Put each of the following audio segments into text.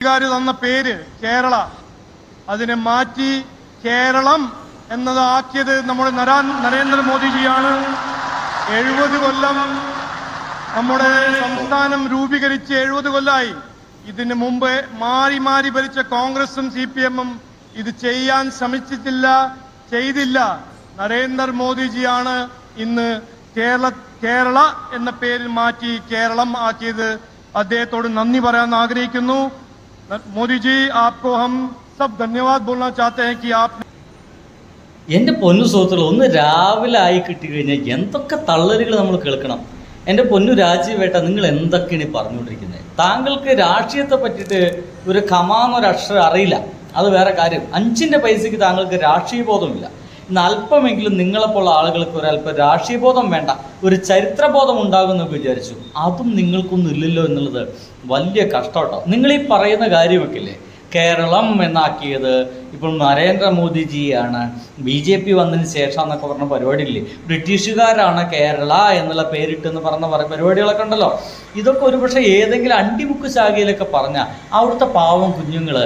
തന്ന പേര് കേരള, അതിനെ മാറ്റി കേരളം എന്നതാക്കിയത് നമ്മുടെ നരേന്ദ്രമോദിജിയാണ്. 70 കൊല്ലം നമ്മുടെ സംസ്ഥാനം രൂപീകരിച്ച് 70 കൊല്ലമായി. ഇതിനു മുമ്പ് മാറി മാറി ഭരിച്ച കോൺഗ്രസും CPM-ഉം ഇത് ചെയ്യാൻ ശ്രമിച്ചിട്ടില്ല, ചെയ്തില്ല. നരേന്ദ്രമോദിജിയാണ് ഇന്ന് കേരള എന്ന പേരിൽ മാറ്റി കേരളം ആക്കിയത്. അദ്ദേഹത്തോട് നന്ദി പറയാൻ ആഗ്രഹിക്കുന്നു. मोदी जी आपको हम सब धन्यवाद बोलना चाहते हैं कि आप എൻ്റെ പൊന്നു സുഹൃത്തുക്കൾ, ഒന്ന് രാവിലെ ആയി കിട്ടിക്കഴിഞ്ഞാൽ എന്തൊക്കെ തള്ളലുകൾ നമ്മൾ കേൾക്കണം. എൻ്റെ പൊന്നു രാജീവേട്ട, നിങ്ങൾ എന്തൊക്കെയാണ് പറഞ്ഞുകൊണ്ടിരിക്കുന്നത്? താങ്കൾക്ക് രാഷ്ട്രീയത്തെ പറ്റിയിട്ട് ഒരു കമാന്നൊരക്ഷരം അറിയില്ല, അത് വേറെ കാര്യം. 5 പൈസയ്ക്ക് താങ്കൾക്ക് രാഷ്ട്രീയ ബോധമില്ല. ഇന്ന് അല്പമെങ്കിലും നിങ്ങളെപ്പോലുള്ള ആളുകൾക്ക് ഒരല്പം രാഷ്ട്രീയ ബോധം വേണ്ട, ഒരു ചരിത്രബോധം ഉണ്ടാകുമെന്നൊക്കെ വിചാരിച്ചു. അതും നിങ്ങൾക്കൊന്നും ഇല്ലല്ലോ എന്നുള്ളത് വലിയ കഷ്ടമാട്ടോ. നിങ്ങളീ പറയുന്ന കാര്യമൊക്കെ ഇല്ലേ, കേരളം എന്നാക്കിയത് ഇപ്പോൾ നരേന്ദ്രമോദിജിയാണ്. BJP വന്നതിന് ശേഷം എന്നൊക്കെ പറഞ്ഞ പരിപാടിയില്ലേ, ബ്രിട്ടീഷുകാരാണ് കേരള എന്നുള്ള പേരിട്ടെന്ന് പറഞ്ഞ പരിപാടികളൊക്കെ ഉണ്ടല്ലോ. ഇതൊക്കെ ഒരുപക്ഷെ ഏതെങ്കിലും അണ്ടിമുക്ക് ശാഖയിലൊക്കെ പറഞ്ഞാൽ അവിടുത്തെ പാവം കുഞ്ഞുങ്ങൾ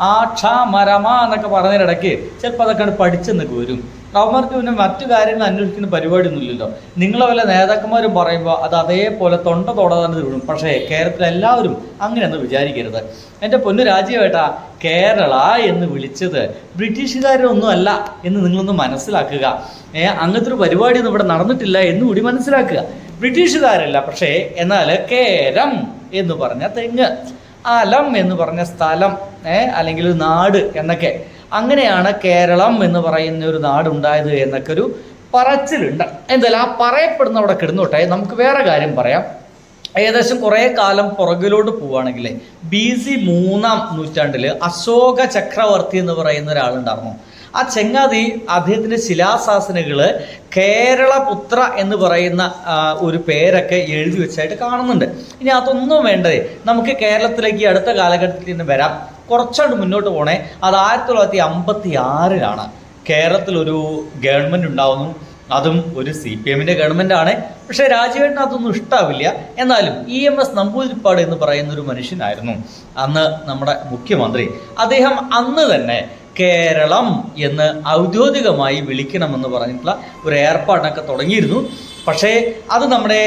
ആ ക്ഷ മരമ എന്നൊക്കെ പറഞ്ഞതിനിടയ്ക്ക് ചിലപ്പോൾ അതൊക്കെ പഠിച്ചെന്നൊക്കെ വരും. അവന്മാർക്ക് പിന്നെ മറ്റു കാര്യങ്ങൾ അന്വേഷിക്കുന്ന പരിപാടിയൊന്നുമില്ലല്ലോ. നിങ്ങളെ വല്ല നേതാക്കന്മാരും പറയുമ്പോൾ അത് അതേപോലെ തൊണ്ട തൊടാതെ വിടും. പക്ഷേ കേരളത്തിലെ എല്ലാവരും അങ്ങനെയൊന്നും വിചാരിക്കരുത്. എൻ്റെ പൊന്നു രാജ്യമായിട്ടാ, കേരള എന്ന് വിളിച്ചത് ബ്രിട്ടീഷുകാരൊന്നും അല്ല എന്ന് നിങ്ങളൊന്ന് മനസ്സിലാക്കുക. അങ്ങനത്തെ ഒരു പരിപാടിയൊന്നും ഇവിടെ നടന്നിട്ടില്ല എന്നുകൂടി മനസ്സിലാക്കുക. ബ്രിട്ടീഷുകാരല്ല, പക്ഷേ എന്നാൽ കേരം എന്ന് പറഞ്ഞ തെങ്ങ്, അലം എന്ന് പറഞ്ഞ സ്ഥലം, അല്ലെങ്കിൽ നാട് എന്നൊക്കെ, അങ്ങനെയാണ് കേരളം എന്ന് പറയുന്ന ഒരു നാടുണ്ടായത് എന്നൊക്കെ ഒരു പറച്ചിലുണ്ട്. എന്തായാലും ആ പറയപ്പെടുന്ന അവിടെ കിടന്നോട്ടെ. നമുക്ക് വേറെ കാര്യം പറയാം. ഏകദേശം കുറേ കാലം പുറകിലോട്ട് പോവുകയാണെങ്കിൽ BC 3-ാം നൂറ്റാണ്ടിൽ അശോക ചക്രവർത്തി എന്ന് പറയുന്ന ഒരാളുണ്ടായിരുന്നു. ആ ചെങ്ങാതി അദ്ദേഹത്തിൻ്റെ ശിലാശാസനകൾ കേരളപുത്ര എന്ന് പറയുന്ന ഒരു പേരൊക്കെ എഴുതി വെച്ചായിട്ട് കാണുന്നുണ്ട്. ഇനി അതൊന്നും വേണ്ടത്, നമുക്ക് കേരളത്തിലേക്ക് അടുത്ത കാലഘട്ടത്തിൽ നിന്ന് വരാം. കുറച്ചുകൊണ്ട് മുന്നോട്ട് പോണേ. അത് 1956-ലാണ് കേരളത്തിലൊരു ഗവൺമെൻറ് ഉണ്ടാവുന്നു. അതും ഒരു CPM-ൻ്റെ ഗവൺമെൻറ്റാണ്. പക്ഷേ രാജീവേട്ടന് അതൊന്നും ഇഷ്ടാവില്ല. എന്നാലും EMS നമ്പൂതിരിപ്പാട് എന്ന് പറയുന്ന ഒരു മനുഷ്യനായിരുന്നു അന്ന് നമ്മുടെ മുഖ്യമന്ത്രി. അദ്ദേഹം അന്ന് തന്നെ കേരളം എന്ന് ഔദ്യോഗികമായി വിളിക്കണമെന്ന് പറഞ്ഞിട്ടുള്ള ഒരു ഏർപ്പാടിനൊക്കെ തുടങ്ങിയിരുന്നു. പക്ഷേ അത് നമ്മുടെ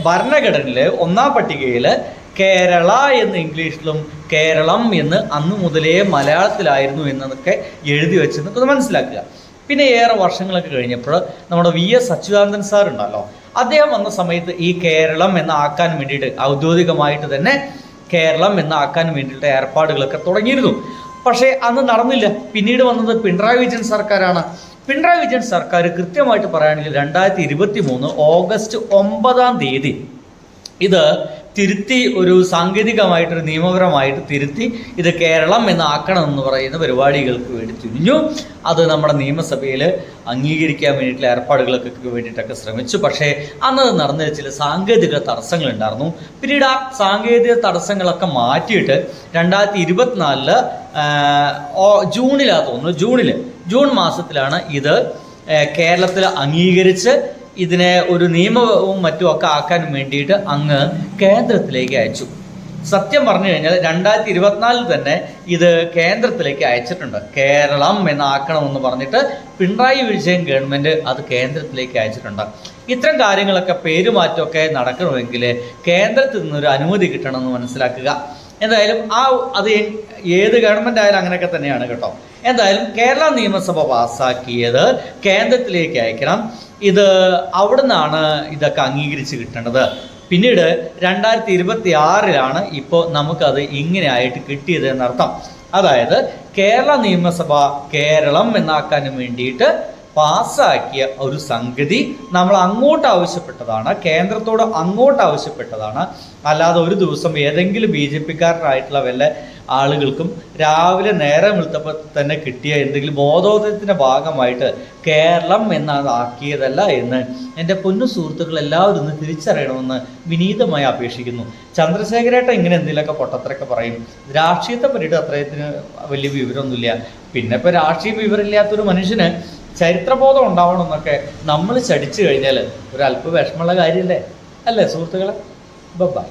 ഭരണഘടനയിൽ 1-ാം പട്ടികയിൽ കേരള എന്ന് ഇംഗ്ലീഷിലും കേരളം എന്ന് അന്ന് മുതലേ മലയാളത്തിലായിരുന്നു എന്നതൊക്കെ എഴുതി വെച്ചെന്നൊക്കെ ഒന്ന് മനസ്സിലാക്കുക. പിന്നെ ഏറെ വർഷങ്ങളൊക്കെ കഴിഞ്ഞപ്പോൾ നമ്മുടെ VS അച്യുതാനന്ദൻ സാർ ഉണ്ടല്ലോ, അദ്ദേഹം വന്ന സമയത്ത് ഈ കേരളം എന്നാക്കാൻ വേണ്ടിയിട്ട് ഔദ്യോഗികമായിട്ട് തന്നെ കേരളം എന്നാക്കാൻ വേണ്ടിയിട്ട് ഏർപ്പാടുകളൊക്കെ തുടങ്ങിയിരുന്നു. പക്ഷേ അന്ന് നടന്നില്ല. പിന്നീട് വന്നത് പിണറായി വിജയൻ സർക്കാരാണ്. പിണറായി വിജയൻ സർക്കാർ കൃത്യമായിട്ട് പറയുകയാണെങ്കിൽ 2023 ഓഗസ്റ്റ് 9-ാം തീയതി ഇത് തിരുത്തി, ഒരു സാങ്കേതികമായിട്ടൊരു നിയമപരമായിട്ട് തിരുത്തി ഇത് കേരളം എന്നാക്കണമെന്ന് പറയുന്ന പരിപാടികൾക്ക് വേണ്ടി തുനിഞ്ഞു. അത് നമ്മുടെ നിയമസഭയിൽ അംഗീകരിക്കാൻ വേണ്ടിയിട്ടുള്ള ഏർപ്പാടുകൾക്കൊക്കെ വേണ്ടിയിട്ടൊക്കെ ശ്രമിച്ചു. പക്ഷേ അന്നത് നടന്ന ചില സാങ്കേതിക തടസ്സങ്ങളുണ്ടായിരുന്നു. പിന്നീട് ആ സാങ്കേതിക തടസ്സങ്ങളൊക്കെ മാറ്റിയിട്ട് 2024 ജൂണിലാണ് തോന്നുന്നു, ജൂൺ മാസത്തിലാണ് ഇത് കേരളത്തിൽ അംഗീകരിച്ച് ഇതിനെ ഒരു നിയമവും മറ്റുമൊക്കെ ആക്കാൻ വേണ്ടിയിട്ട് അങ്ങ് കേന്ദ്രത്തിലേക്ക് അയച്ചു. സത്യം പറഞ്ഞു കഴിഞ്ഞാൽ 2024 തന്നെ ഇത് കേന്ദ്രത്തിലേക്ക് അയച്ചിട്ടുണ്ട്. കേരളം എന്നാക്കണമെന്ന് പറഞ്ഞിട്ട് പിണറായി വിജയൻ ഗവൺമെൻറ് അത് കേന്ദ്രത്തിലേക്ക് അയച്ചിട്ടുണ്ട്. ഇത്തരം കാര്യങ്ങളൊക്കെ പേരുമാറ്റമൊക്കെ നടക്കണമെങ്കിൽ കേന്ദ്രത്തിൽ നിന്നൊരു അനുമതി കിട്ടണമെന്ന് മനസ്സിലാക്കുക. എന്തായാലും അത് ഏത് ഗവൺമെൻറ് ആയാലും അങ്ങനെയൊക്കെ തന്നെയാണ് കേട്ടോ. എന്തായാലും കേരള നിയമസഭ പാസ്സാക്കിയത് കേന്ദ്രത്തിലേക്ക് അയക്കണം. ഇത് അവിടെ നിന്നാണ് ഇതൊക്കെ അംഗീകരിച്ച് കിട്ടേണ്ടത്. പിന്നീട് 2026-ലാണ് ഇപ്പോൾ നമുക്കത് ഇങ്ങനെ ആയിട്ട് കിട്ടിയത് എന്നർത്ഥം. അതായത് കേരള നിയമസഭ കേരളം എന്നാക്കാൻ വേണ്ടിയിട്ട് പാസ്സാക്കിയ ഒരു സംഗതി നമ്മൾ അങ്ങോട്ട് ആവശ്യപ്പെട്ടതാണ്, കേന്ദ്രത്തോട് അങ്ങോട്ട് ആവശ്യപ്പെട്ടതാണ്. അല്ലാതെ ഒരു ദിവസം ഏതെങ്കിലും BJP-കാരനായിട്ടുള്ള വല്ല ആളുകൾക്കും രാവിലെ നേരം വെളുത്തപ്പോൾ തന്നെ കിട്ടിയ എന്തെങ്കിലും ബോധോദയത്തിൻ്റെ ഭാഗമായിട്ട് കേരളം എന്നാണ് ആക്കിയതല്ല എന്ന് എൻ്റെ പൊന്നു സുഹൃത്തുക്കൾ എല്ലാവരും ഒന്ന് തിരിച്ചറിയണമെന്ന് വിനീതമായി അപേക്ഷിക്കുന്നു. ചന്ദ്രശേഖരേട്ട ഇങ്ങനെ എന്തെങ്കിലുമൊക്കെ പൊട്ടത്തരൊക്കെ പറയും. രാഷ്ട്രീയത്തെ പറ്റിയിട്ട് അത്രയത്തിന് വലിയ വിവരമൊന്നുമില്ല. പിന്നെ ഇപ്പോൾ രാഷ്ട്രീയ വിവരമില്ലാത്തൊരു മനുഷ്യന് ചരിത്രബോധം ഉണ്ടാവണമെന്നൊക്കെ നമ്മൾ ചടിച്ചു കഴിഞ്ഞാൽ ഒരല്പ വിഷമമുള്ള കാര്യമല്ലേ, അല്ലേ സുഹൃത്തുക്കളെ? ബൈ.